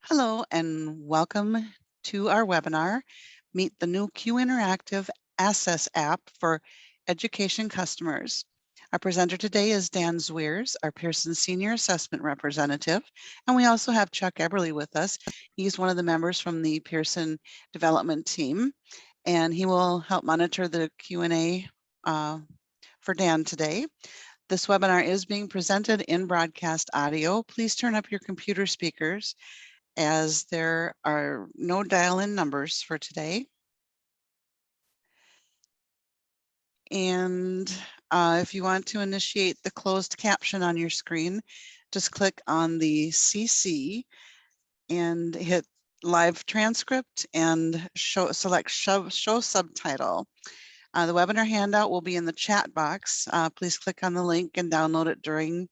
Hello and welcome to our webinar, Meet the New Q Interactive Access app for education customers. Our presenter today is Dan Zweers, our Pearson Senior Assessment Representative, and we also have Chuck Eberly with us. He's one of the members from the Pearson Development Team, and he will help monitor the Q&A for Dan today. This webinar is being presented in broadcast audio. Please turn up your computer speakers as there are no dial-in numbers for today. And if you want to initiate the closed caption on your screen, just click on the CC and hit live transcript and select show subtitle. The webinar handout will be in the chat box. Please click on the link and download it during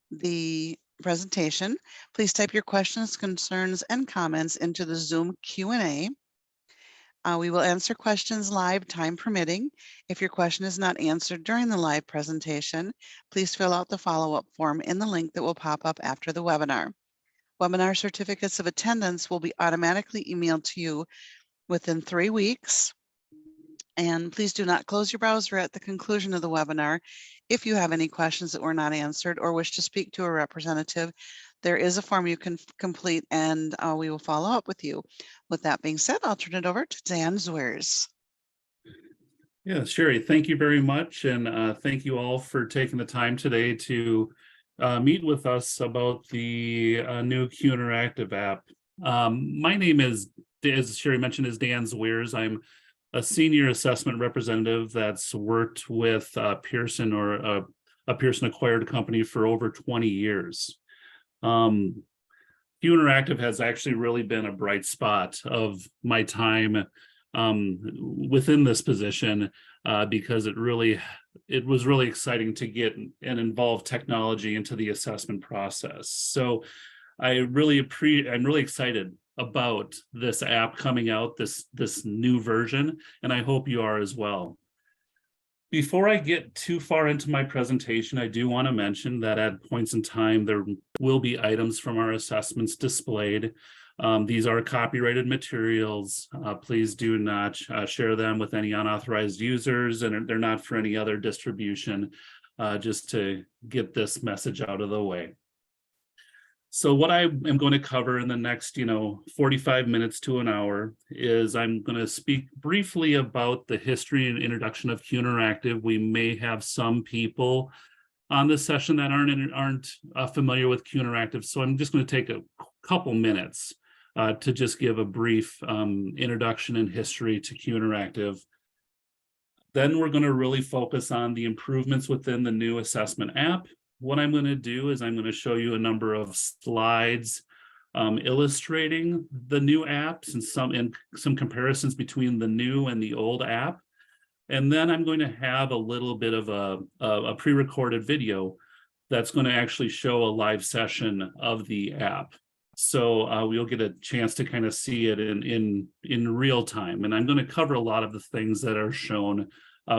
the presentation. Please type your questions, concerns, and comments into the Zoom Q&A. We will answer questions live, time permitting. If your question is not answered during the live presentation, please fill out the follow-up form in the link that will pop up after the webinar. Webinar certificates of attendance will be automatically emailed to you within 3 weeks. And please do not close your browser at the conclusion of the webinar. If you have any questions that were not answered or wish to speak to a representative, there is a form you can complete and we will follow up with you. With that being said, I'll turn it over to Dan Zweers. Yeah, Sherry, thank you very much. And thank you all for taking the time today to meet with us about the new Q Interactive app. My name is, as Sherry mentioned, is Dan Zweers. I'm a senior assessment representative that's worked with Pearson or a Pearson acquired company for over 20 years. Q Interactive has actually really been a bright spot of my time within this position because it was really exciting to get and involve technology into the assessment process. So I'm really excited about this app coming out, this new version, and I hope you are as well. Before I get too far into my presentation, I do want to mention that at points in time, there will be items from our assessments displayed. These are copyrighted materials. Please do not share them with any unauthorized users, and they're not for any other distribution, just to get this message out of the way. So what I am going to cover in the next, 45 minutes to an hour is I'm going to speak briefly about the history and introduction of Q Interactive. We may have some people on this session that aren't familiar with Q Interactive, so I'm just going to take a couple minutes to just give a brief introduction and history to Q Interactive. Then we're going to really focus on the improvements within the new assessment app. What I'm going to do is I'm going to show you a number of slides illustrating the new apps and some comparisons between the new and the old app. And then I'm going to have a little bit of a pre-recorded video that's going to actually show a live session of the app. So we'll get a chance to kind of see it in real time. And I'm going to cover a lot of the things that are shown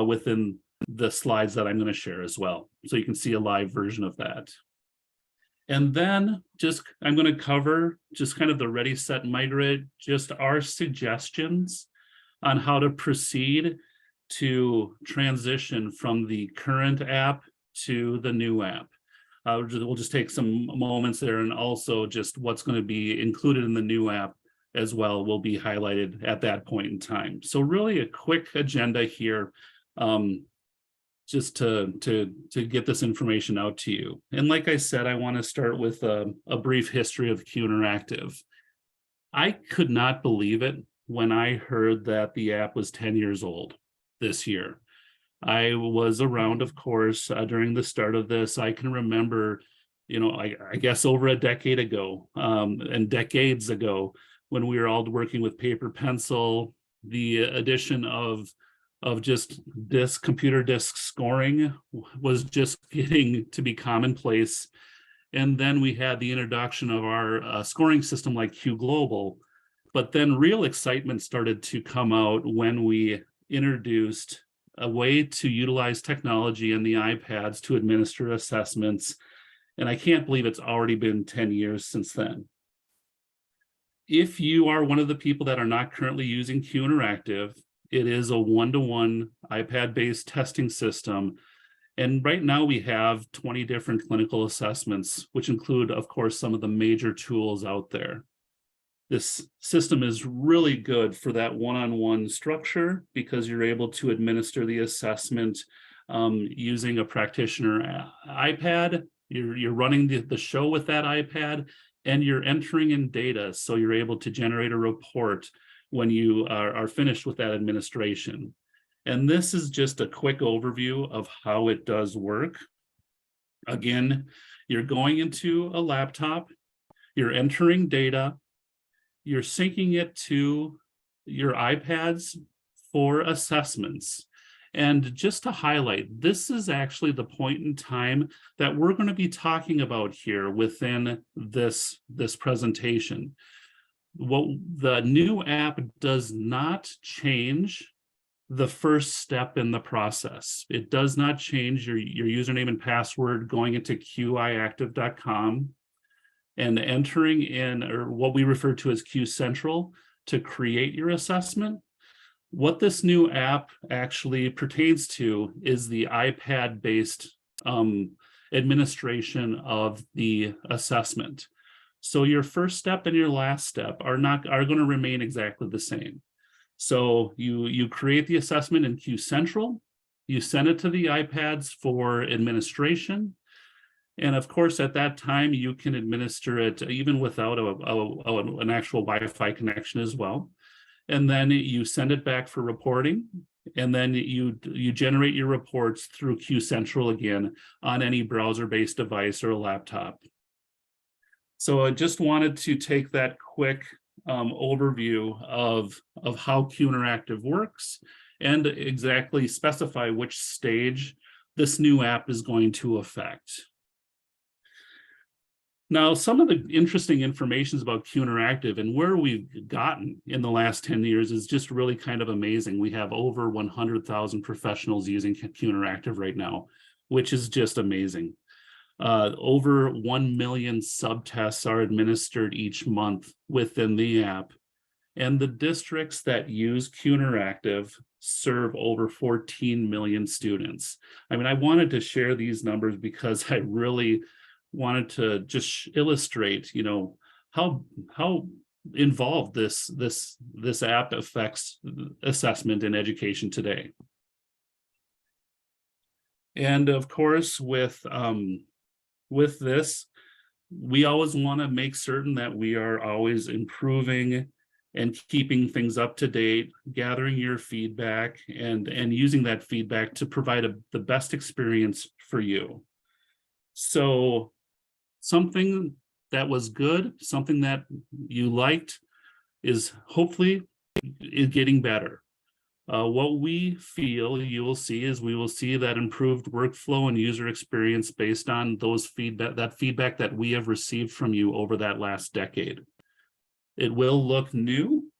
within the slides that I'm going to share as well. So you can see a live version of that. And then I'm going to cover just kind of the ready, set, migrate, just our suggestions on how to proceed to transition from the current app to the new app. We'll just take some moments there, and also just what's going to be included in the new app as well will be highlighted at that point in time. So really a quick agenda here, just to get this information out to you. And like I said, I want to start with a brief history of Q Interactive. I could not believe it when I heard that the app was 10 years old this year. I was around, of course, during the start of this. I can remember, I guess over a decade ago and decades ago, when we were all working with paper pencil, the addition of just computer disk scoring was just getting to be commonplace. And then we had the introduction of our scoring system like Q Global. But then real excitement started to come out when we introduced a way to utilize technology in the iPads to administer assessments. And I can't believe it's already been 10 years since then. If you are one of the people that are not currently using Q Interactive, it is a one-to-one iPad-based testing system. And right now we have 20 different clinical assessments, which include, of course, some of the major tools out there. This system is really good for that one-on-one structure because you're able to administer the assessment using a practitioner iPad. You're running the show with that iPad, and you're entering in data, so you're able to generate a report when you are finished with that administration. And this is just a quick overview of how it does work. Again, you're going into a laptop, you're entering data, you're syncing it to your iPads for assessments. And just to highlight, this is actually the point in time that we're going to be talking about here within this presentation. What the new app does not change the first step in the process. It does not change your username and password going into qiactive.com and entering in, or what we refer to as Q Central, to create your assessment. What this new app actually pertains to is the iPad-based administration of the assessment. So your first step and your last step are going to remain exactly the same. So you create the assessment in Q Central, you send it to the iPads for administration. And of course, at that time, you can administer it even without an actual Wi-Fi connection as well. And then you send it back for reporting. And then you generate your reports through Q Central again on any browser-based device or a laptop. So I just wanted to take that quick overview of how Q Interactive works and exactly specify which stage this new app is going to affect. Now, some of the interesting information about Q Interactive and where we've gotten in the last 10 years is just really kind of amazing. We have over 100,000 professionals using Q Interactive right now, which is just amazing. Over 1 million subtests are administered each month within the app. And the districts that use Q Interactive serve over 14 million students. I mean, I wanted to share these numbers because I really wanted to just illustrate, how involved this app affects assessment in education today. And of course, with this, we always want to make certain that we are always improving and keeping things up to date, gathering your feedback and using that feedback to provide the best experience for you. So something that was good, something that you liked, is hopefully getting better. What we feel you will see is we will see that improved workflow and user experience based on that feedback that we have received from you over that last decade. It will look new.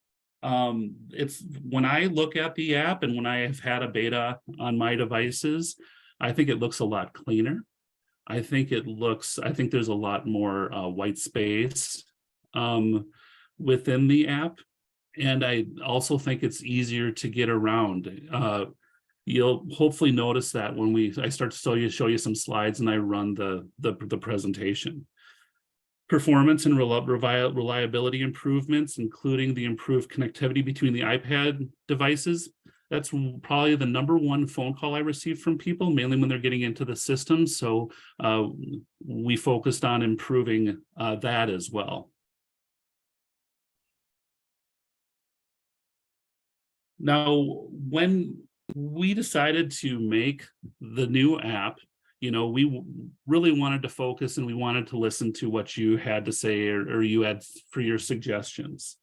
When I look at the app and when I have had a beta on my devices, I think it looks a lot cleaner. I think there's a lot more white space within the app. And I also think it's easier to get around. You'll hopefully notice that when I start to show you some slides and I run the presentation. Performance and reliability improvements, including the improved connectivity between the iPad devices. That's probably the #1 phone call I receive from people, mainly when they're getting into the system. So we focused on improving that as well. Now, when we decided to make the new app, we really wanted to focus and we wanted to listen to what you had to say or you had for your suggestions.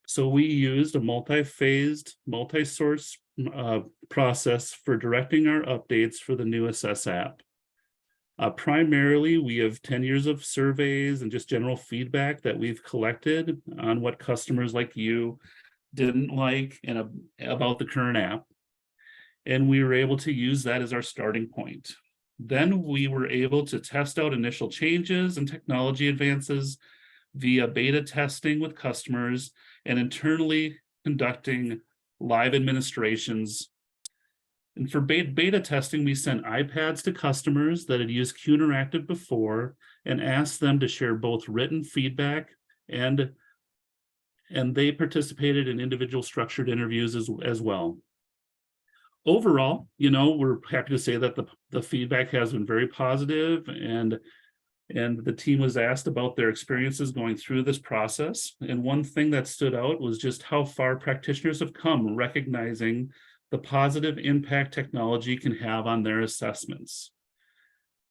So we used a multi-phased, multi-source process for directing our updates for the new Assess app. Primarily, we have 10 years of surveys and just general feedback that we've collected on what customers like you didn't like and about the current app. And we were able to use that as our starting point. Then we were able to test out initial changes and technology advances via beta testing with customers and internally conducting live administrations. And for beta testing, we sent iPads to customers that had used Q Interactive before and asked them to share both written feedback and they participated in individual structured interviews as well. Overall, we're happy to say that the feedback has been very positive, and the team was asked about their experiences going through this process. And one thing that stood out was just how far practitioners have come recognizing the positive impact technology can have on their assessments.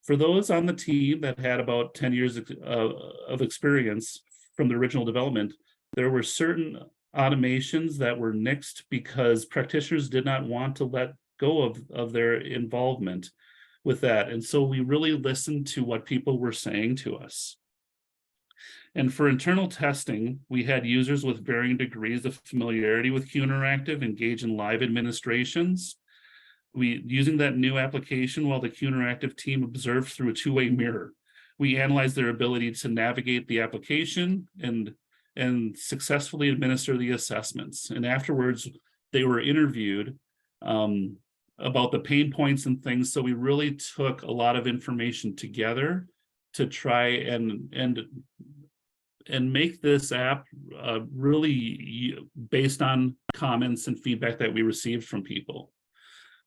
For those on the team that had about 10 years of experience from the original development, there were certain automations that were nixed because practitioners did not want to let go of their involvement with that. And so we really listened to what people were saying to us. And for internal testing, we had users with varying degrees of familiarity with Q Interactive engage in live administrations. Using that new application while the Q Interactive team observed through a two-way mirror. We analyzed their ability to navigate the application and successfully administer the assessments. And afterwards, they were interviewed about the pain points and things. So we really took a lot of information together to try and make this app really based on comments and feedback that we received from people.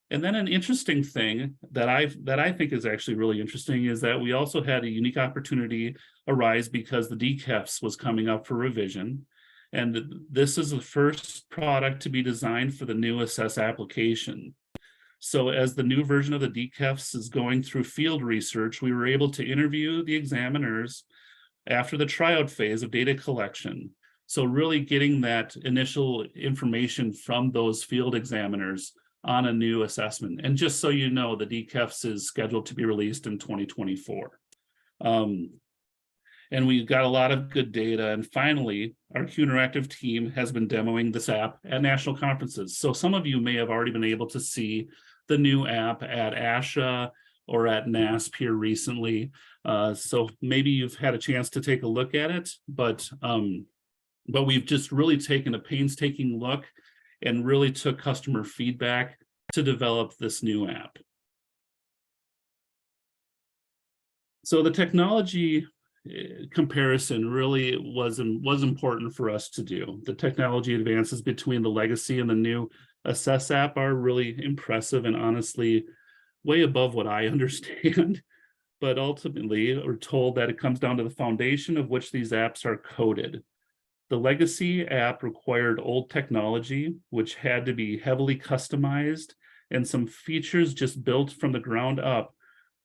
And then an interesting thing that I think is actually really interesting is that we also had a unique opportunity arise because the DCEFS was coming up for revision. And this is the first product to be designed for the new Assess application. So as the new version of the DCEFS is going through field research, we were able to interview the examiners after the tryout phase of data collection. So really getting that initial information from those field examiners on a new assessment. And just so you know, the DCEFS is scheduled to be released in 2024. And we've got a lot of good data. And finally, our Q Interactive team has been demoing this app at national conferences. So some of you may have already been able to see the new app at ASHA or at NASP here recently. So maybe you've had a chance to take a look at it, but we've just really taken a painstaking look and really took customer feedback to develop this new app. So the technology comparison really was important for us to do. The technology advances between the legacy and the new Assess app are really impressive and honestly way above what I understand. But ultimately, we're told that it comes down to the foundation of which these apps are coded. The legacy app required old technology, which had to be heavily customized, and some features just built from the ground up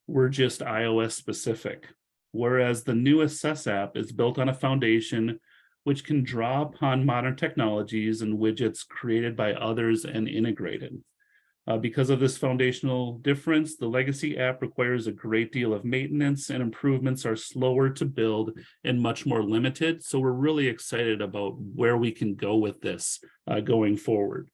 were just iOS specific. Whereas the new Assess app is built on a foundation which can draw upon modern technologies and widgets created by others and integrated. Because of this foundational difference, the legacy app requires a great deal of maintenance and improvements are slower to build and much more limited. So we're really excited about where we can go with this going forward.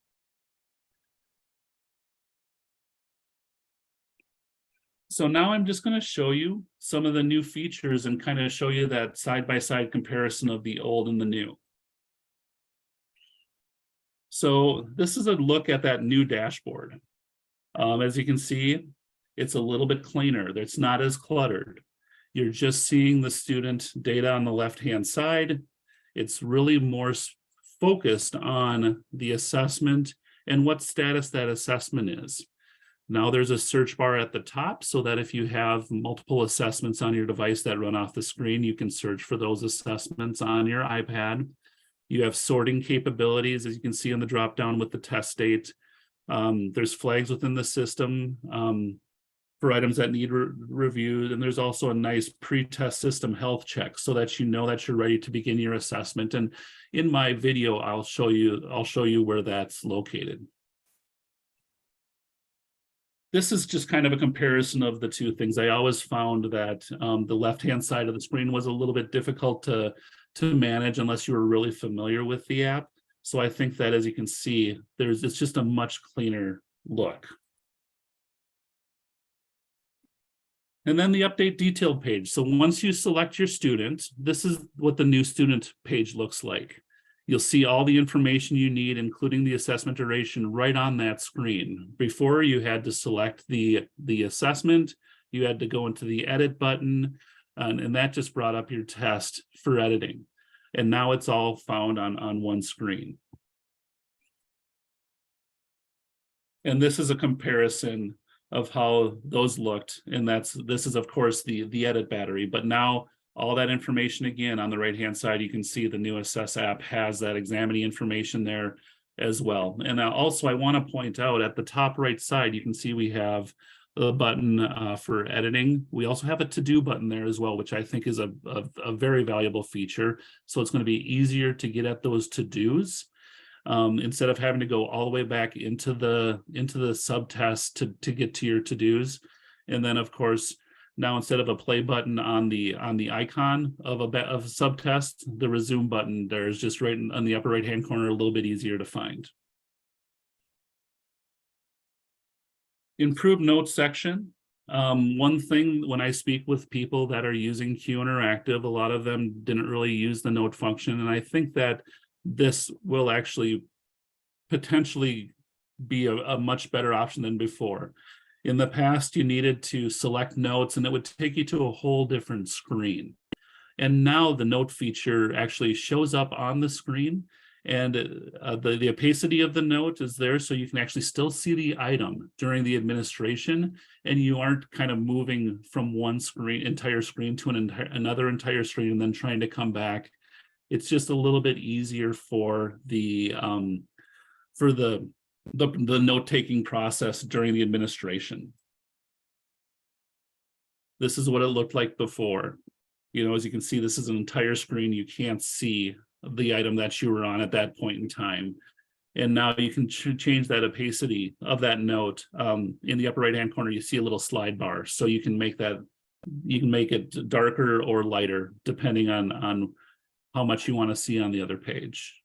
So now I'm just going to show you some of the new features and kind of show you that side-by-side comparison of the old and the new. So this is a look at that new dashboard. As you can see, it's a little bit cleaner. It's not as cluttered. You're just seeing the student data on the left-hand side. It's really more focused on the assessment and what status that assessment is. Now there's a search bar at the top so that if you have multiple assessments on your device that run off the screen, you can search for those assessments on your iPad. You have sorting capabilities, as you can see on the drop-down with the test date. There's flags within the system for items that need reviewed, and there's also a nice pre-test system health check so that you know that you're ready to begin your assessment. And in my video, I'll show you where that's located. This is just kind of a comparison of the two things. I always found that the left-hand side of the screen was a little bit difficult to manage unless you were really familiar with the app. So I think that, as you can see, it's just a much cleaner look. And then the update detail page. So once you select your student, this is what the new student page looks like. You'll see all the information you need, including the assessment duration, right on that screen. Before, you had to select the assessment, you had to go into the edit button, and that just brought up your test for editing. And now it's all found on one screen. And this is a comparison of how those looked. And this is, of course, the edit battery. But now all that information, again, on the right-hand side, you can see the new Assess app has that Examine information there as well. And also, I want to point out at the top right side, you can see we have the button for editing. We also have a to-do button there as well, which I think is a very valuable feature. So it's going to be easier to get at those to-dos. Instead of having to go all the way back into the subtest to get to your to-dos. And then, of course, now instead of a play button on the icon of a subtest, the resume button there is just right on the upper right hand corner, a little bit easier to find. Improved notes section. One thing when I speak with people that are using Q Interactive, a lot of them didn't really use the note function, and I think that this will actually potentially be a much better option than before. In the past, you needed to select notes and it would take you to a whole different screen. And now the note feature actually shows up on the screen, and the opacity of the note is there, so you can actually still see the item during the administration, and you aren't kind of moving from one entire screen to another entire screen and then trying to come back. It's just a little bit easier for the note-taking process during the administration. This is what it looked like before. You know, as you can see, this is an entire screen. You can't see the item that you were on at that point in time. And now you can change that opacity of that note. In the upper right-hand corner, you see a little slide bar. So you can make it darker or lighter, depending on how much you want to see on the other page.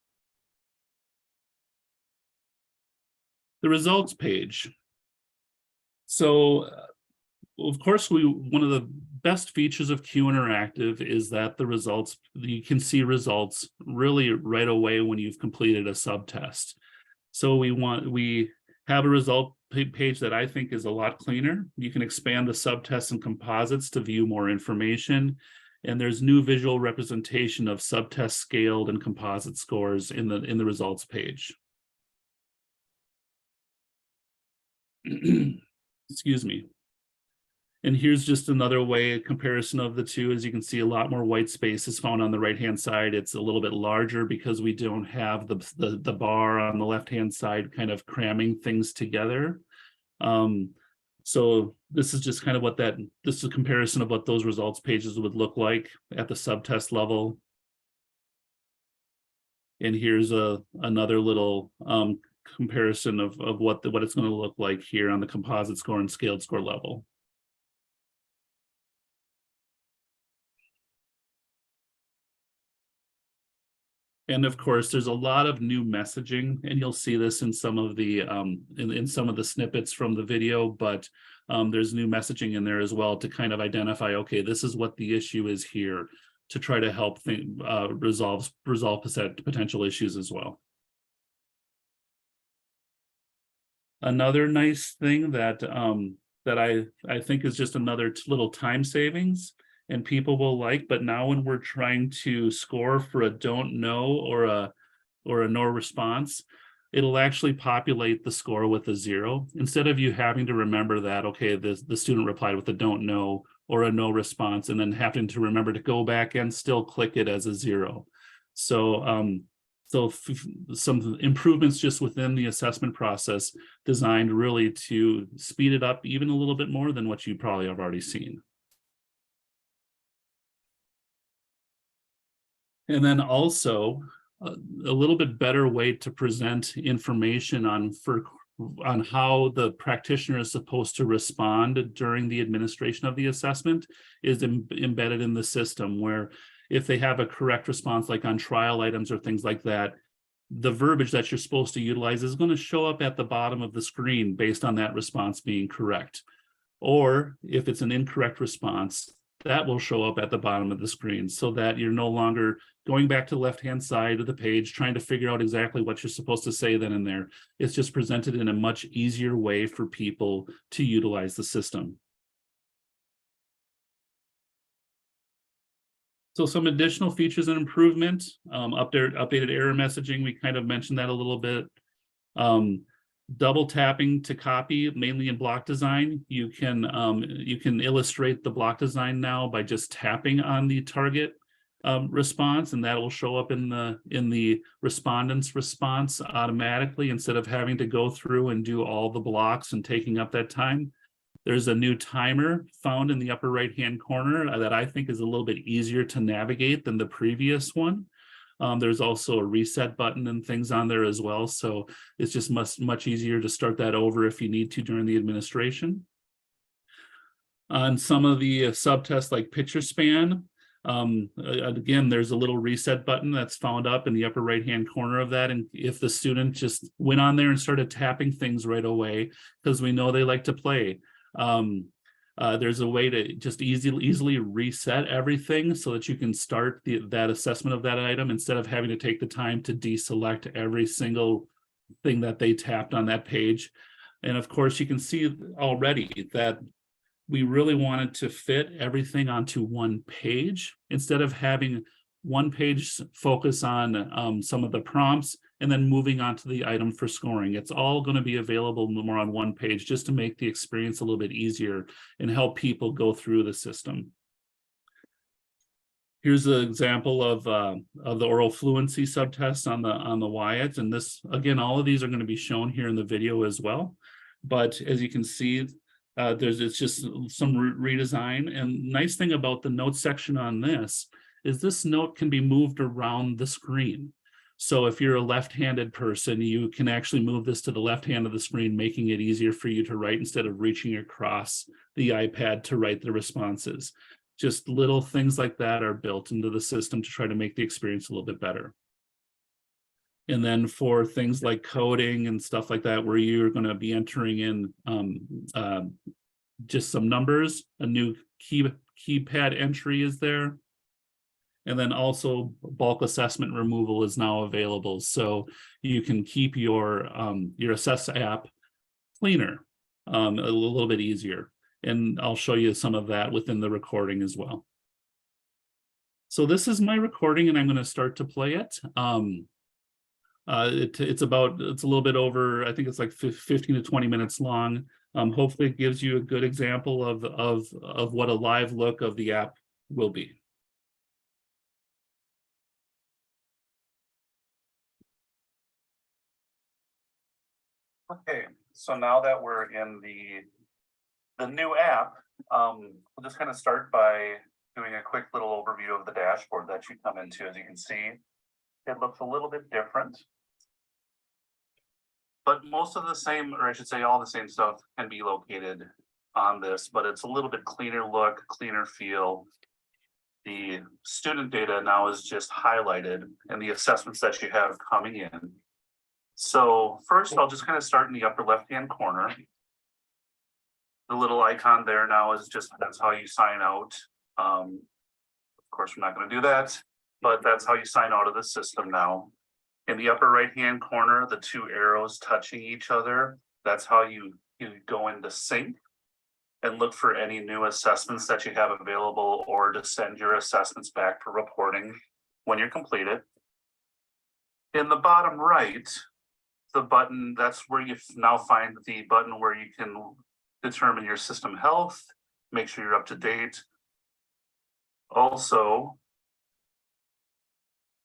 The results page. So, of course, one of the best features of Q Interactive is that you can see results really right away when you've completed a subtest. So we have a result page that I think is a lot cleaner. You can expand the subtests and composites to view more information. And there's new visual representation of subtest scaled and composite scores in the results page. Excuse me. And here's just another way comparison of the two. As you can see, a lot more white space is found on the right-hand side. It's a little bit larger because we don't have the bar on the left-hand side kind of cramming things together. So this is just kind of this is a comparison of what those results pages would look like at the subtest level. And here's another little comparison of what it's going to look like here on the composite score and scaled score level. And of course, there's a lot of new messaging, and you'll see this in some of the in some of the snippets from the video, but there's new messaging in there as well to kind of identify, okay, this is what the issue is here, to try to help resolve potential issues as well. Another nice thing that I think is just another little time savings and people will like, but now when we're trying to score for a don't know or a no response, it'll actually populate the score with a 0 instead of you having to remember that, okay, the student replied with a don't know or a no response, and then having to remember to go back and still click it as a 0. So some improvements just within the assessment process designed really to speed it up even a little bit more than what you probably have already seen. And then also a little bit better way to present information on how the practitioner is supposed to respond during the administration of the assessment is embedded in the system, where if they have a correct response, like on trial items or things like that, the verbiage that you're supposed to utilize is going to show up at the bottom of the screen based on that response being correct. Or if it's an incorrect response, that will show up at the bottom of the screen so that you're no longer going back to the left-hand side of the page, trying to figure out exactly what you're supposed to say then and there. It's just presented in a much easier way for people to utilize the system. So some additional features and improvement, updated error messaging, we kind of mentioned that a little bit. Double tapping to copy, mainly in block design. You can illustrate the block design now by just tapping on the target response, and that will show up in the respondent's response automatically instead of having to go through and do all the blocks and taking up that time. There's a new timer found in the upper right-hand corner that I think is a little bit easier to navigate than the previous one. There's also a reset button and things on there as well. So it's just much easier to start that over if you need to during the administration. On some of the subtests like picture span, again, there's a little reset button that's found up in the upper right-hand corner of that. And if the student just went on there and started tapping things right away, because we know they like to play, there's a way to just easily reset everything so that you can start that assessment of that item instead of having to take the time to deselect every single thing that they tapped on that page. And of course, you can see already that we really wanted to fit everything onto one page instead of having one page focus on some of the prompts and then moving on to the item for scoring. It's all going to be available more on one page just to make the experience a little bit easier and help people go through the system. Here's an example of the oral fluency subtest on the WIAT. And this, again, all of these are going to be shown here in the video as well. But as you can see, it's just some redesign. And nice thing about the notes section on this is this note can be moved around the screen. So if you're a left-handed person, you can actually move this to the left hand of the screen, making it easier for you to write instead of reaching across the iPad to write the responses. Just little things like that are built into the system to try to make the experience a little bit better. And then for things like coding and stuff like that, where you're going to be entering in just some numbers, a new keypad entry is there. And then also bulk assessment removal is now available. So you can keep your Assess app cleaner, a little bit easier. And I'll show you some of that within the recording as well. So this is my recording and I'm going to start to play it. It's a little bit over, I think it's like 15 to 20 minutes long. Hopefully it gives you a good example of what a live look of the app will be. Okay, so now that we're in the new app, we'll just kind of start by doing a quick little overview of the dashboard that you come into. As you can see, it looks a little bit different. But most of the same, or I should say all the same stuff can be located on this, but it's a little bit cleaner look, cleaner feel. The student data now is just highlighted and the assessments that you have coming in. So first, I'll just kind of start in the upper left-hand corner. The little icon there now is just, that's how you sign out. Of course, we're not going to do that, but that's how you sign out of the system now. In the upper right-hand corner, the two arrows touching each other, that's how you go into sync and look for any new assessments that you have available or to send your assessments back for reporting when you're completed. In the bottom right, the button, that's where you now find the button where you can determine your system health, make sure you're up to date. Also,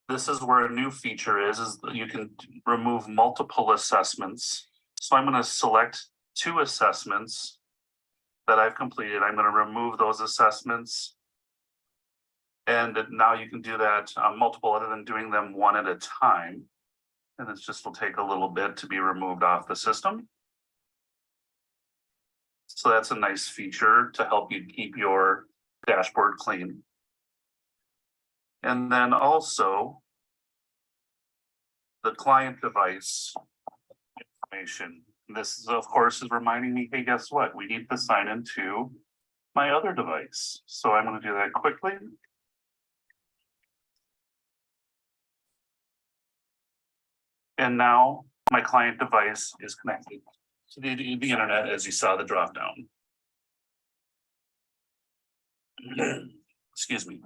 this is where a new feature is that you can remove multiple assessments. So I'm going to select 2 assessments that I've completed. I'm going to remove those assessments. And now you can do that multiple other than doing them one at a time. And it's just will take a little bit to be removed off the system. So that's a nice feature to help you keep your dashboard clean. And then also the client device information. This is, of course, is reminding me, hey, guess what? We need to sign into my other device. So I'm going to do that quickly. And now my client device is connected to the internet, as you saw the drop down. Excuse me.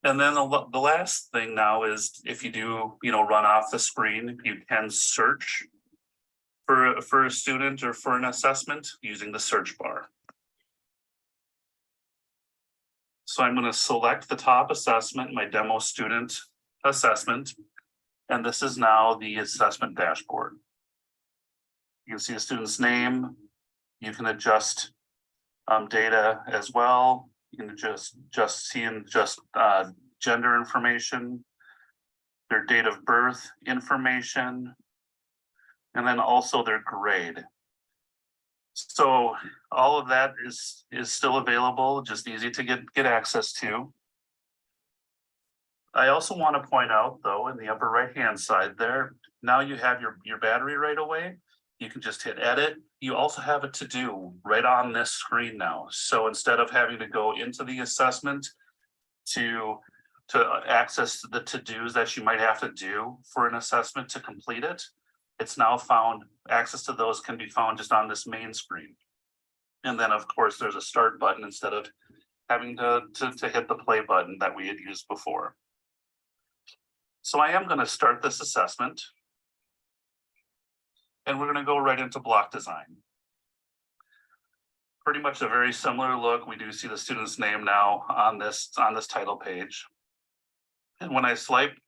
And then the last thing now is if you do, run off the screen, you can search for a student or for an assessment using the search bar. So I'm going to select the top assessment, my demo student assessment, and this is now the assessment dashboard. You can see the student's name. You can adjust data as well. You can just see gender information, their date of birth information, and then also their grade. So all of that is still available, just easy to get access to. I also want to point out, though, in the upper right-hand side there, now you have your battery right away. You can just hit edit. You also have a to-do right on this screen now. So instead of having to go into the assessment to access the to-dos that you might have to do for an assessment to complete it, it's now found, access to those can be found just on this main screen. And then, of course, there's a start button instead of having to hit the play button that we had used before. So I am going to start this assessment. And we're going to go right into block design. Pretty much a very similar look. We do see the student's name now on this title page. And when I swipe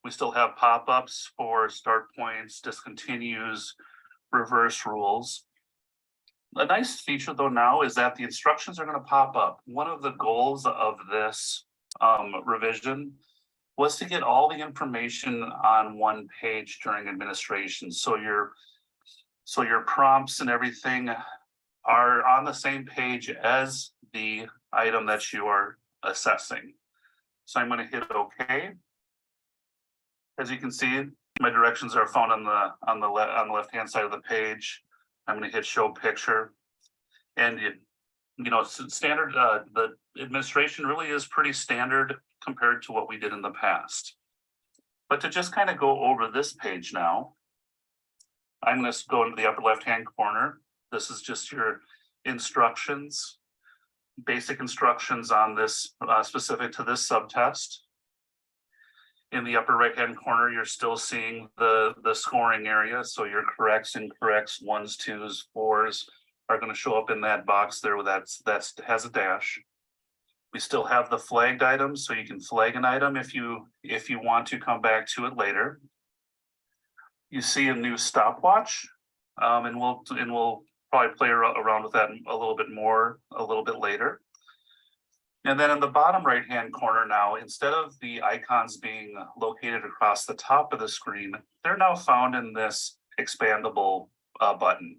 we still have pop-ups for start points, discontinues, reverse rules. A nice feature though now is that the instructions are going to pop up. One of the goals of this revision was to get all the information on one page during administration. So your prompts and everything are on the same page as the item that you are assessing. So I'm going to hit OK. As you can see, my directions are found on the left-hand side of the page. I'm going to hit show picture. And standard, the administration really is pretty standard compared to what we did in the past. But to just kind of go over this page now, I'm going to go into the upper left-hand corner. This is just your instructions, basic instructions on this, specific to this subtest. In the upper right-hand corner, you're still seeing the scoring area. So your corrects, incorrects, 1s, 2s, 4s are going to show up in that box there that has a dash. We still have the flagged items, so you can flag an item if you want to come back to it later. You see a new stopwatch, and we'll probably play around with that a little bit more a little bit later. And then in the bottom right-hand corner now, instead of the icons being located across the top of the screen, they're now found in this expandable button.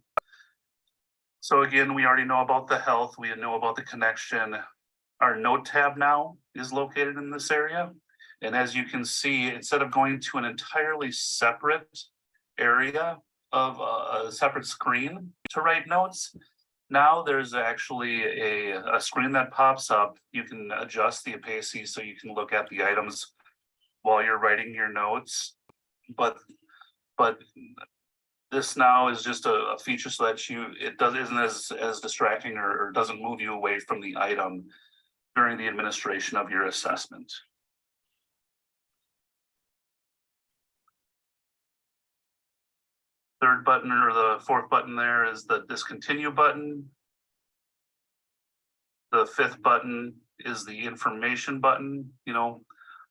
So again, we already know about the health, we know about the connection. Our note tab now is located in this area. And as you can see, instead of going to an entirely separate area of a separate screen to write notes, now there's actually a screen that pops up. You can adjust the opacity so you can look at the items while you're writing your notes. But this now is just a feature so that isn't as distracting or doesn't move you away from the item during the administration of your assessment. Third button, or the fourth button there, is the discontinue button. The fifth button is the information button,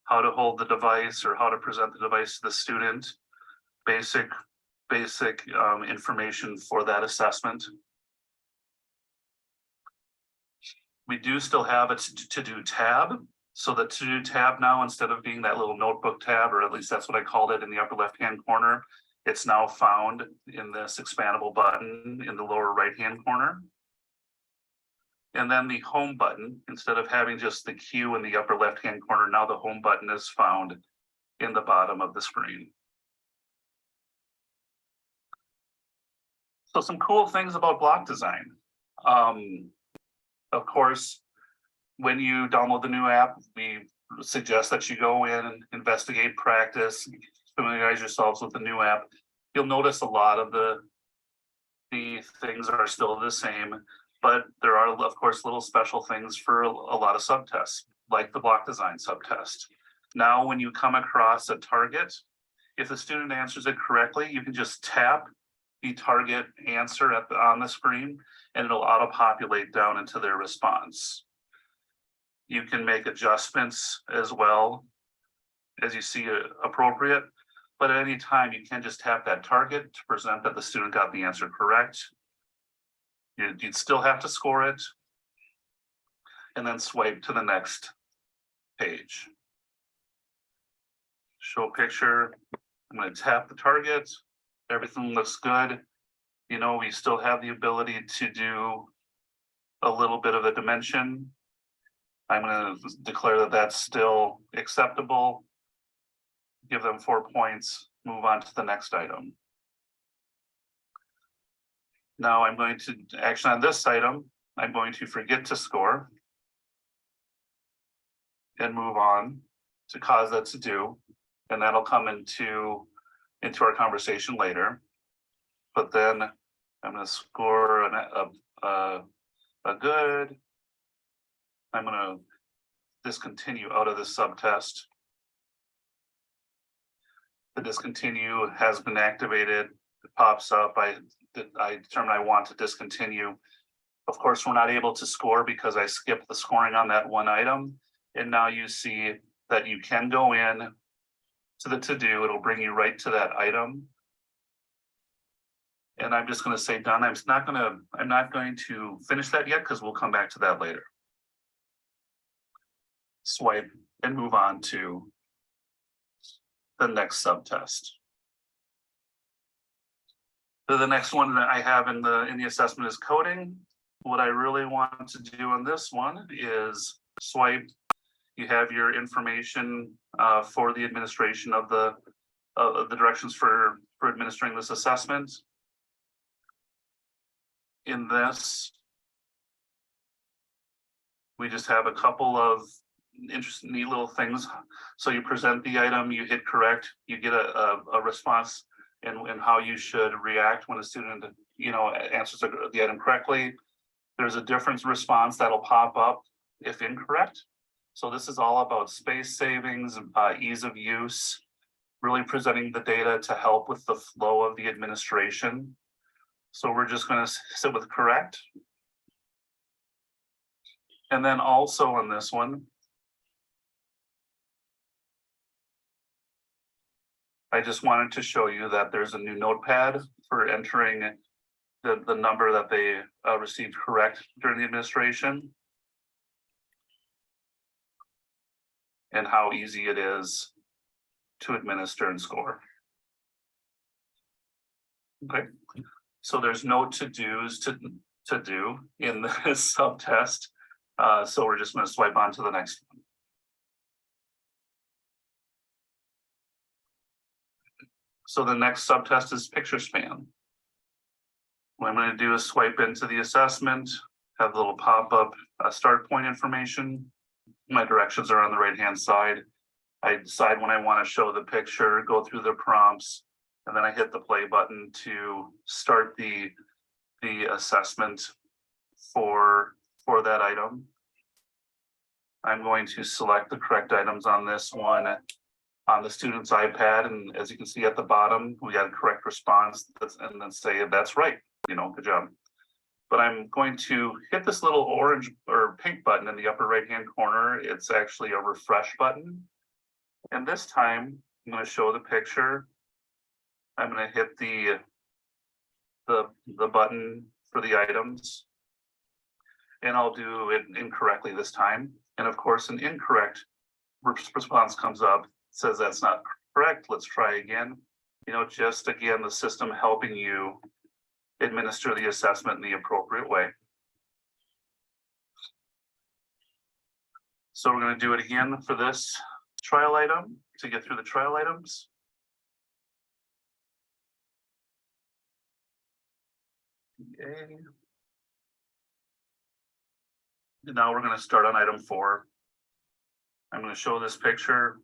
how to hold the device or how to present the device to the student. Basic information for that assessment. We do still have a to-do tab. So the to-do tab now, instead of being that little notebook tab, or at least that's what I called it in the upper left-hand corner, it's now found in this expandable button in the lower right-hand corner. And then the home button, instead of having just the Q in the upper left-hand corner, now the home button is found in the bottom of the screen. So some cool things about block design. Of course, when you download the new app, we suggest that you go in and investigate, practice, familiarize yourselves with the new app. You'll notice a lot of the things are still the same, but there are, of course, little special things for a lot of subtests, like the block design subtest. Now, when you come across a target, if the student answers it correctly, you can just tap the target answer on the screen, and it'll auto-populate down into their response. You can make adjustments as well as you see appropriate, but at any time you can just tap that target to present that the student got the answer correct. You'd still have to score it, and then swipe to the next page. Show picture. I'm going to tap the target. Everything looks good. You know, we still have the ability to do a little bit of a dimension. I'm going to declare that that's still acceptable. Give them 4 points, move on to the next item. Now I'm going to action on this item. I'm going to forget to score and move on to cause that to do. And that'll come into our conversation later. But then I'm going to score a good. I'm going to discontinue out of this subtest. The discontinue has been activated. It pops up. I determine I want to discontinue. Of course, we're not able to score because I skipped the scoring on that one item. And now you see that you can go in to the to-do. It'll bring you right to that item. And I'm just going to say done. I'm not going to finish that yet because we'll come back to that later. Swipe and move on to the next subtest. The next one that I have in the assessment is coding. What I really want to do on this one is swipe. You have your information for the administration of the directions for administering this assessment. In this, we just have a couple of interesting, neat little things. So you present the item, you hit correct, you get a response in how you should react when a student, you know, answers the item correctly. There's a different response that'll pop up if incorrect. So this is all about space savings, ease of use, really presenting the data to help with the flow of the administration. So we're just going to sit with correct. And then also on this one, I just wanted to show you that there's a new notepad for entering the number that they received correct during the administration. And how easy it is to administer and score. Okay, so there's no to-dos to do in this subtest. So we're just going to swipe on to the next one. So the next subtest is picture span. What I'm going to do is swipe into the assessment, have the little pop-up start point information. My directions are on the right-hand side. I decide when I want to show the picture, go through the prompts, and then I hit the play button to start the assessment for that item. I'm going to select the correct items on this one on the student's iPad, and as you can see at the bottom, we got a correct response, and then say that's right, you know, good job. But I'm going to hit this little orange or pink button in the upper right-hand corner. It's actually a refresh button. And this time, I'm going to show the picture. I'm going to hit the button for the items. And I'll do it incorrectly this time. And of course, an incorrect response comes up, says that's not correct. Let's try again. You know, just again, the system helping you administer the assessment in the appropriate way. So we're going to do it again for this trial item to get through the trial items. Yay. And now we're going to start on item 4. I'm going to show this picture.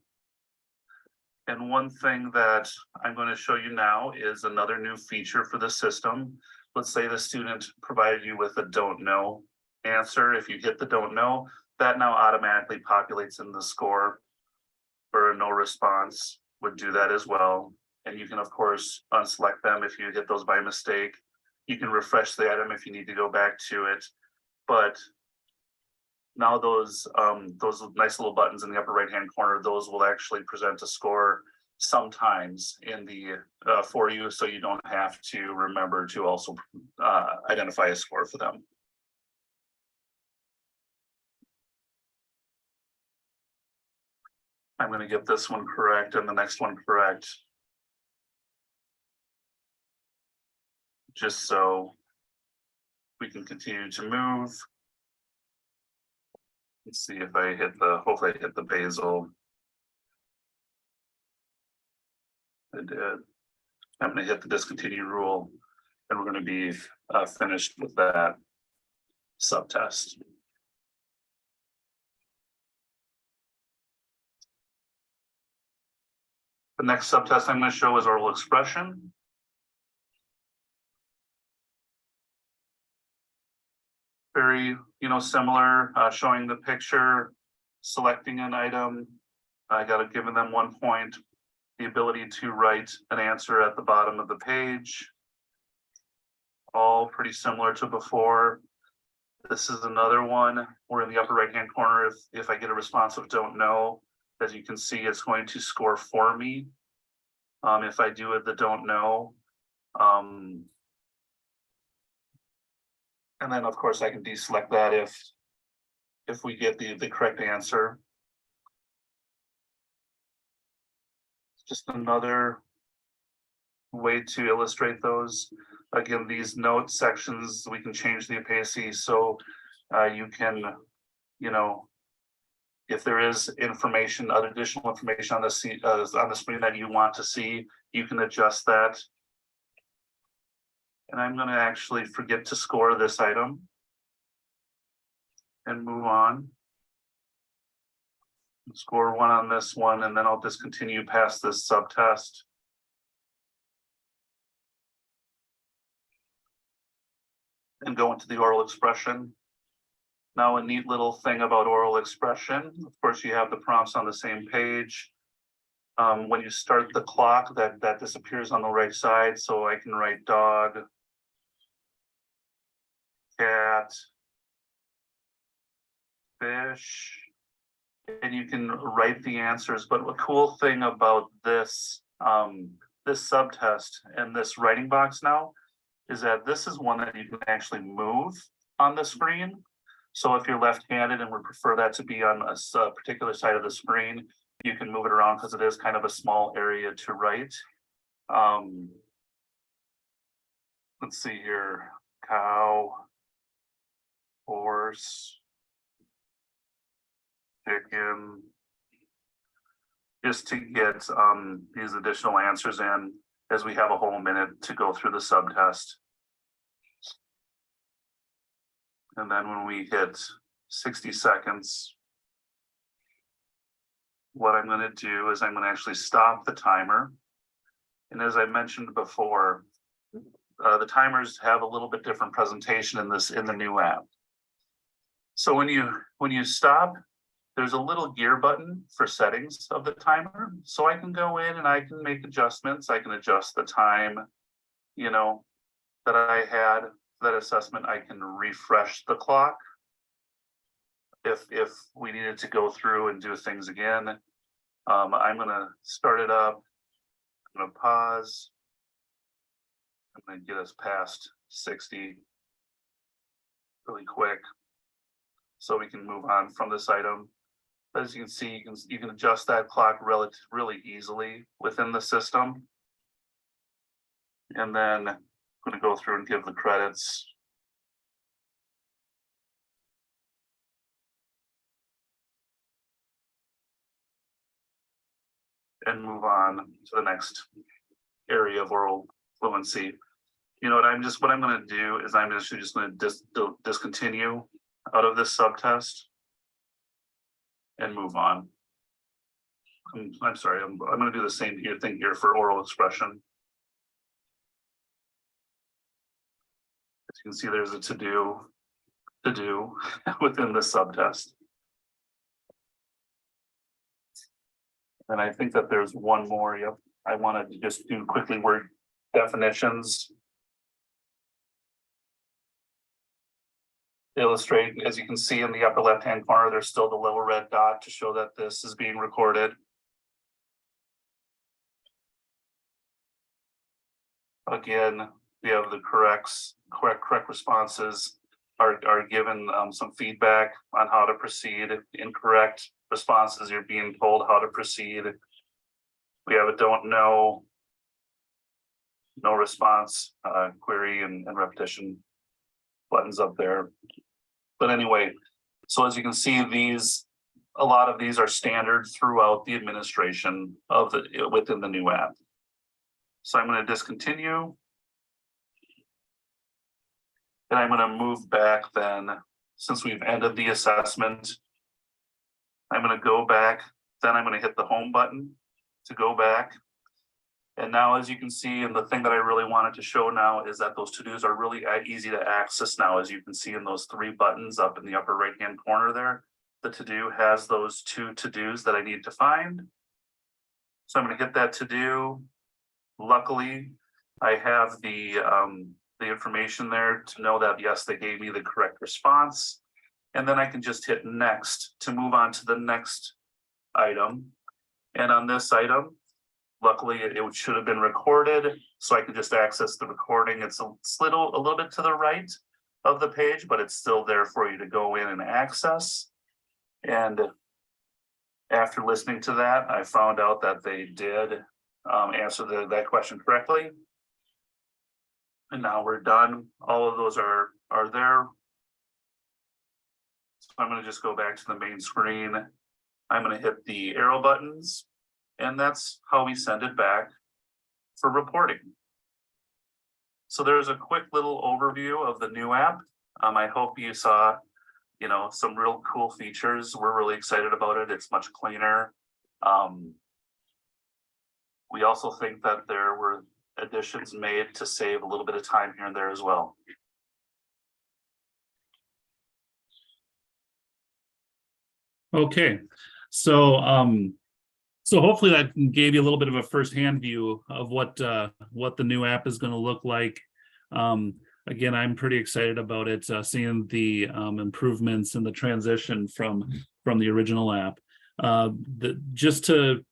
And one thing that I'm going to show you now is another new feature for the system. Let's say the student provided you with a don't know answer. If you hit the don't know, that now automatically populates in the score, or a no response would do that as well. And you can of course unselect them if you hit those by mistake. You can refresh the item if you need to go back to it. But now those nice little buttons in the upper right hand corner, those will actually present a score sometimes in the for you, so you don't have to remember to also identify a score for them. I'm going to get this one correct and the next one correct, just so we can continue to move. Let's see if I hit the, hopefully I hit the basal. I did. I'm going to hit the discontinue rule, and we're going to be finished with that subtest. The next subtest I'm going to show is oral expression. Very, similar, showing the picture, selecting an item. I got given them 1 point, the ability to write an answer at the bottom of the page. All pretty similar to before. This is another one where in the upper right hand corner, if I get a response of don't know, as you can see, it's going to score for me. If I do it, the don't know. And then of course I can deselect that if we get the correct answer. Just another way to illustrate those. Again, these note sections, we can change the opacity, so you can, if there is information, other additional information on the screen that you want to see, you can adjust that. And I'm going to actually forget to score this item and move on. Score 1 on this one, and then I'll discontinue past this subtest. And go into the oral expression. Now, a neat little thing about oral expression, of course, you have the prompts on the same page. When you start the clock, that disappears on the right side, so I can write dog, cat, fish, and you can write the answers. But a cool thing about this this subtest and this writing box now is that this is one that you can actually move on the screen. So if you're left-handed and would prefer that to be on a particular side of the screen, you can move it around because it is kind of a small area to write. Let's see here, cow, horse, chicken, just to get these additional answers in as we have a whole minute to go through the subtest. And then when we hit 60 seconds, what I'm going to do is I'm going to actually stop the timer. And as I mentioned before, the timers have a little bit different presentation in the new app. So when you stop, there's a little gear button for settings of the timer. So I can go in and I can make adjustments. I can adjust the time, that I had for that assessment. I can refresh the clock if we needed to go through and do things again. I'm gonna start it up. I'm gonna pause. I'm gonna get us past 60 really quick, so we can move on from this item. As you can see, you can adjust that clock really easily within the system. And then I'm going to go through and give the credits. And move on to the next area of oral fluency. you know what, what I'm gonna do is I'm just gonna discontinue out of this subtest and move on. I'm sorry, I'm gonna do the same thing here for oral expression. As you can see, there's a to do within the subtest. And I think that there's one more. Yep, I wanted to just do quickly word definitions. Illustrate, as you can see in the upper left-hand corner, there's still the little red dot to show that this is being recorded. Again, we have the correct responses are given some feedback on how to proceed. Incorrect responses, you're being told how to proceed. We have a don't know, no response, query and repetition buttons up there. But anyway, so as you can see, a lot of these are standard throughout the administration of within the new app. So I'm going to discontinue. And I'm going to move back then, since we've ended the assessment. I'm going to go back, then I'm going to hit the home button to go back. And now, as you can see, and the thing that I really wanted to show now is that those to-dos are really easy to access now. As you can see in those 3 buttons up in the upper right-hand corner there, the to-do has those 2 to-dos that I need to find. So I'm going to hit that to-do. Luckily, I have the information there to know that, yes, they gave me the correct response. And then I can just hit next to move on to the next item. And on this item, luckily it should have been recorded, so I could just access the recording. It's a little bit to the right of the page, but it's still there for you to go in and access. And after listening to that, I found out that they did answer that question correctly. And now we're done. All of those are there. So I'm going to just go back to the main screen. I'm going to hit the arrow buttons, and that's how we send it back for reporting. So there's a quick little overview of the new app. I hope you saw, some real cool features. We're really excited about it. It's much cleaner. We also think that there were additions made to save a little bit of time here and there as well. Okay, so hopefully that gave you a little bit of a firsthand view of what the new app is going to look like. Again, I'm pretty excited about it, seeing the improvements and the transition from the original app. Just to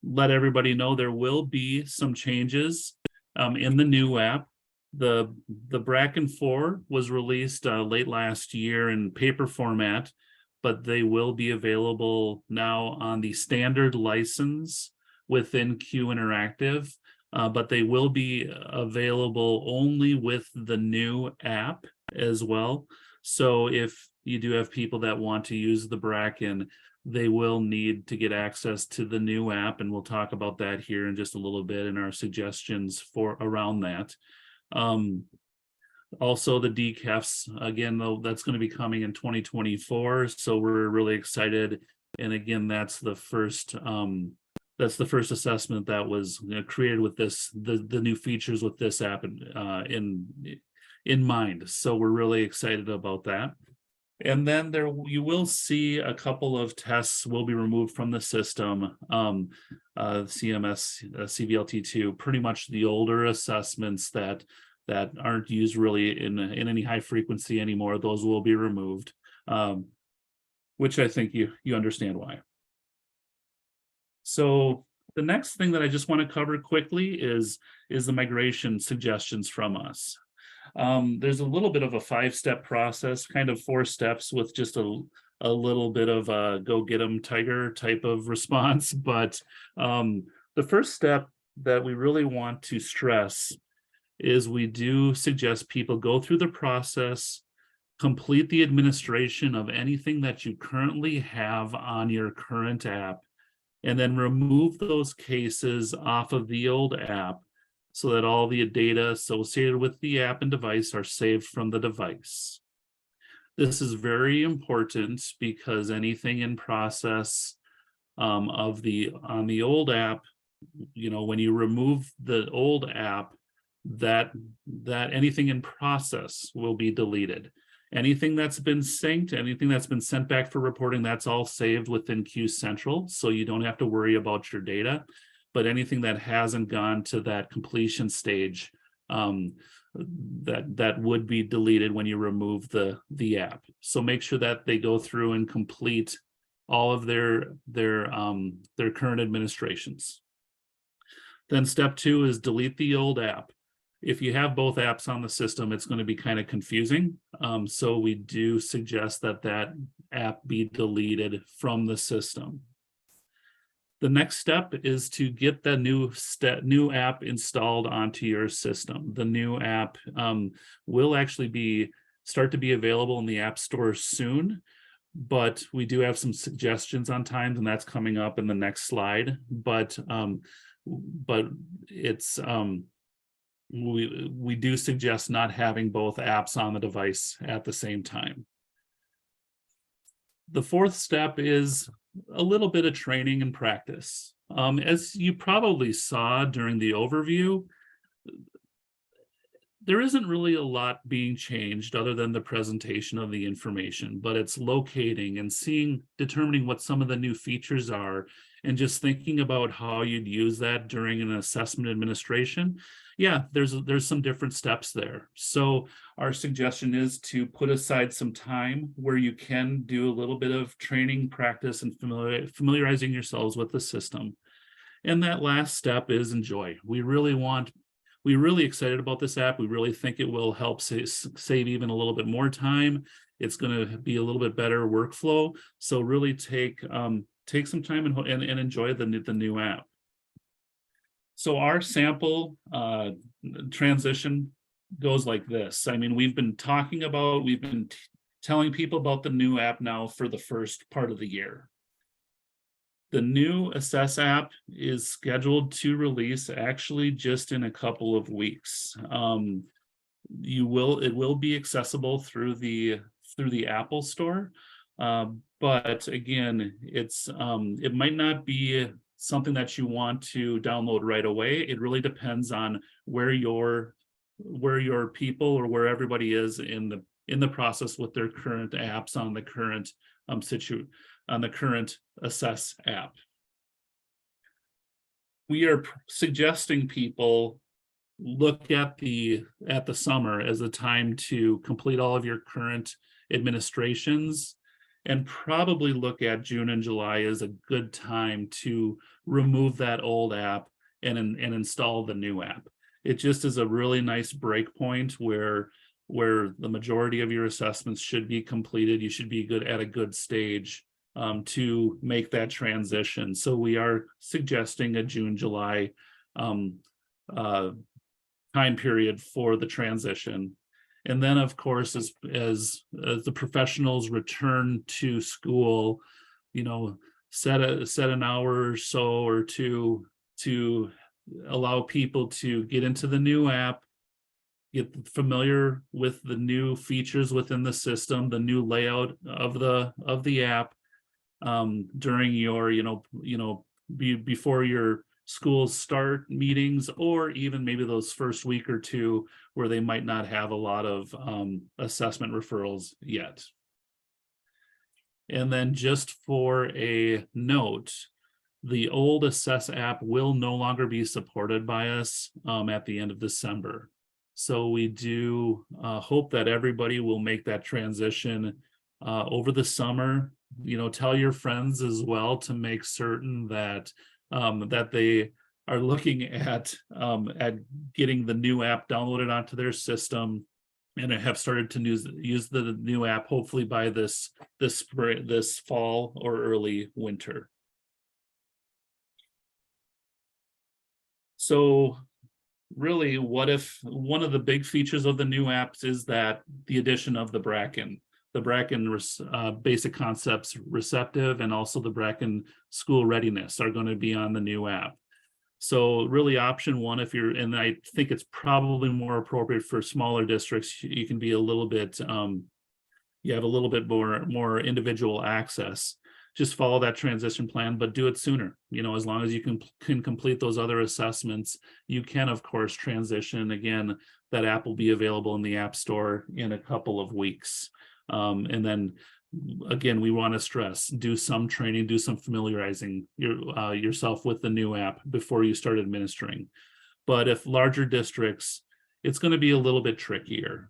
let everybody know, there will be some changes in the new app. The Bracken 4 was released late last year in paper format, but they will be available now on the standard license within Q Interactive, but they will be available only with the new app as well. So if you do have people that want to use the Bracken, they will need to get access to the new app, and we'll talk about that here in just a little bit in our suggestions for around that. Also the DCAFs, again, though, that's going to be coming in 2024, so we're really excited. And again, that's the first assessment that was created with the new features with this app in mind. So we're really excited about that. And then you will see a couple of tests will be removed from the system. CMS, CVLT2, pretty much the older assessments that aren't used really in any high frequency anymore. Those will be removed, which I think you understand why. So the next thing that I just want to cover quickly is the migration suggestions from us. There's a little bit of a 5-step process, kind of 4 steps with just a little bit of a go get 'em tiger type of response. But the first step that we really want to stress is we do suggest people go through the process, complete the administration of anything that you currently have on your current app, and then remove those cases off of the old app so that all the data associated with the app and device are saved from the device. This is very important because anything in process on the old app, when you remove the old app, that anything in process will be deleted. Anything that's been synced, anything that's been sent back for reporting, that's all saved within Q Central, so you don't have to worry about your data. But anything that hasn't gone to that completion stage, that would be deleted when you remove the app. So make sure that they go through and complete all of their current administrations. Then step 2 is delete the old app. If you have both apps on the system, it's going to be kind of confusing. So we do suggest that app be deleted from the system. The next step is to get the new app installed onto your system. The new app will actually start to be available in the App Store soon, but we do have some suggestions on times, and that's coming up in the next slide. But it's we do suggest not having both apps on the device at the same time. The fourth step is a little bit of training and practice. As you probably saw during the overview, there isn't really a lot being changed other than the presentation of the information, but it's locating and determining what some of the new features are, and just thinking about how you'd use that during an assessment administration. Yeah, there's some different steps there. So our suggestion is to put aside some time where you can do a little bit of training, practice, and familiarizing yourselves with the system. And that last step is enjoy. We're really excited about this app. We really think it will help save even a little bit more time. It's going to be a little bit better workflow. So really take some time and enjoy the new app. So our sample transition goes like this. I mean, we've been telling people about the new app now for the first part of the year. The new Assess app is scheduled to release actually just in a couple of weeks. It will be accessible through the Apple Store, but again, it might not be something that you want to download right away. It really depends on where your people or where everybody is in the process with their current apps on the current current Assess app. We are suggesting people look at the summer as a time to complete all of your current administrations, and probably look at June and July as a good time to remove that old app and install the new app. It just is a really nice break point where the majority of your assessments should be completed. You should be at a good stage to make that transition. So we are suggesting a June, July time period for the transition. And then, of course, as the professionals return to school, set an hour or so or two to allow people to get into the new app, get familiar with the new features within the system, the new layout of the app during your, before your schools start meetings, or even maybe those first week or two where they might not have a lot of assessment referrals yet. And then just for a note, the old Assess app will no longer be supported by us at the end of December. So we do hope that everybody will make that transition over the summer. Tell your friends as well to make certain that they are looking at getting the new app downloaded onto their system, and have started to use the new app hopefully by this spring, this fall or early winter. So really, what if one of the big features of the new apps is that the addition of the Bracken Basic Concepts Receptive, and also the Bracken School Readiness are going to be on the new app. So really option one, if you're, and I think it's probably more appropriate for smaller districts, you can be a little bit, you have a little bit more individual access. Just follow that transition plan, but do it sooner. You know, as long as you can complete those other assessments, you can of course transition. Again, that app will be available in the App Store in a couple of weeks. And then again, we want to stress, do some training, do some familiarizing yourself with the new app before you start administering. But if larger districts, it's going to be a little bit trickier,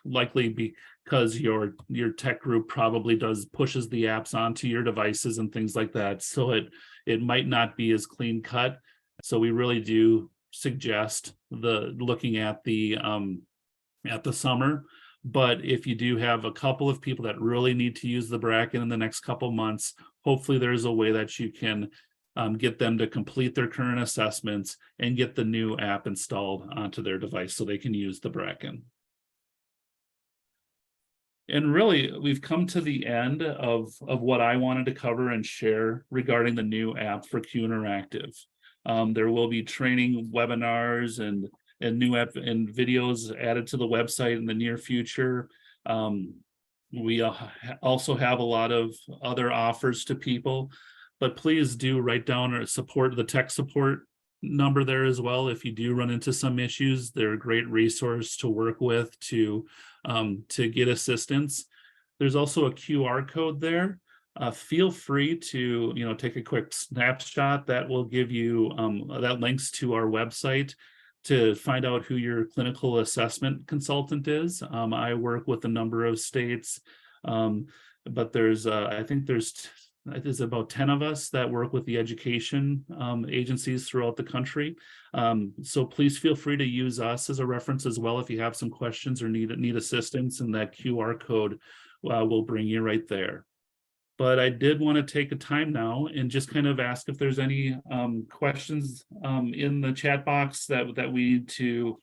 likely because your tech group probably pushes the apps onto your devices and things like that. So it might not be as clean cut. So we really do suggest looking at the summer. But if you do have a couple of people that really need to use the Bracken in the next couple months, hopefully there's a way that you can get them to complete their current assessments and get the new app installed onto their device so they can use the Bracken. And really, we've come to the end of what I wanted to cover and share regarding the new app for Q Interactive. There will be training webinars and new app and videos added to the website in the near future. We also have a lot of other offers to people, but please do write down or support the tech support number there as well. If you do run into some issues, they're a great resource to work with to get assistance. There's also a QR code there. Feel free to take a quick snapshot that will give you that links to our website to find out who your clinical assessment consultant is. I work with a number of states, but I think there's about 10 of us that work with the education agencies throughout the country. So please feel free to use us as a reference as well if you have some questions or need assistance, and that QR code will bring you right there. But I did want to take a time now and just kind of ask if there's any questions in the chat box that we need to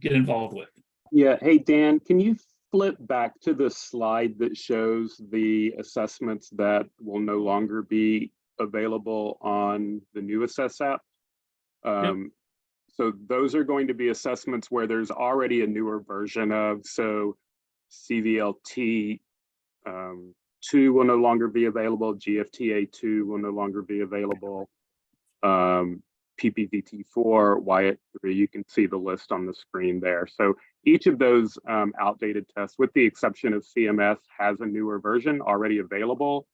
get involved with. Yeah. Hey, Dan, can you flip back to the slide that shows the assessments that will no longer be available on the new Assess app? Yep. So those are going to be assessments where there's already a newer version of, so CVLT 2 will no longer be available, GFTA 2 will no longer be available, PPVT 4, Wyatt 3, you can see the list on the screen there. So each of those outdated tests, with the exception of CMS, has a newer version already available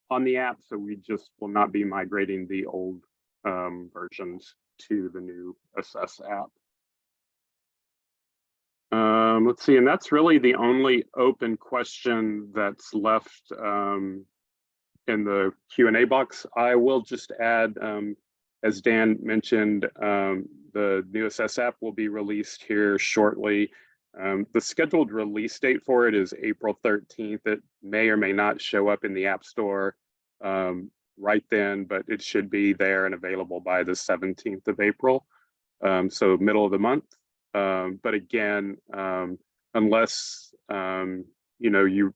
on the app. So we just will not be migrating the old versions to the new Assess app. Let's see, and that's really the only open question that's left in the Q&A box. I will just add, as Dan mentioned, the new Assess app will be released here shortly. The scheduled release date for it is April 13th. It may or may not show up in the App Store right then, but it should be there and available by the 17th of April, so middle of the month. But again, unless you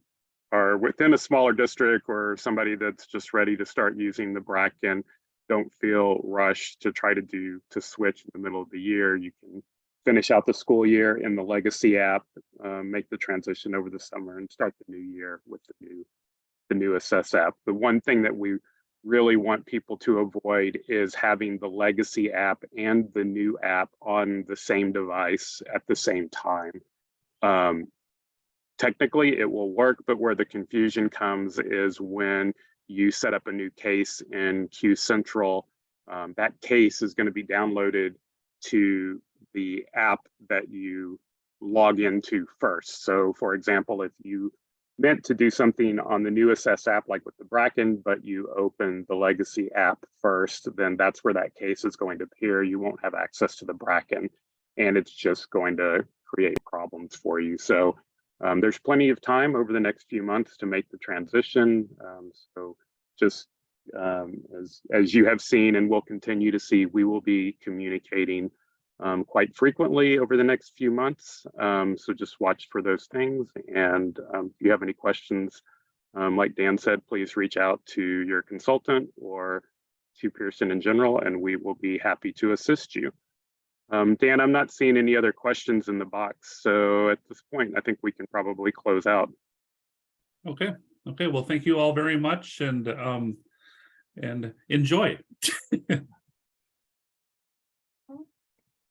are within a smaller district or somebody that's just ready to start using the Bracken, don't feel rushed to try to switch in the middle of the year. You can finish out the school year in the legacy app, make the transition over the summer, and start the new year with the new Assess app. The one thing that we really want people to avoid is having the legacy app and the new app on the same device at the same time. Technically it will work, but where the confusion comes is when you set up a new case in Q Central, that case is going to be downloaded to the app that you log into first. So for example, if you meant to do something on the new Assess app, like with the Bracken, but you open the legacy app first, then that's where that case is going to appear. You won't have access to the Bracken, and it's just going to create problems for you. So there's plenty of time over the next few months to make the transition. So just as you have seen and will continue to see, we will be communicating quite frequently over the next few months. So just watch for those things. And if you have any questions, like Dan said, please reach out to your consultant or to Pearson in general, and we will be happy to assist you. Dan, I'm not seeing any other questions in the box, so at this point, I think we can probably close out. Okay, okay, well, thank you all very much and enjoy.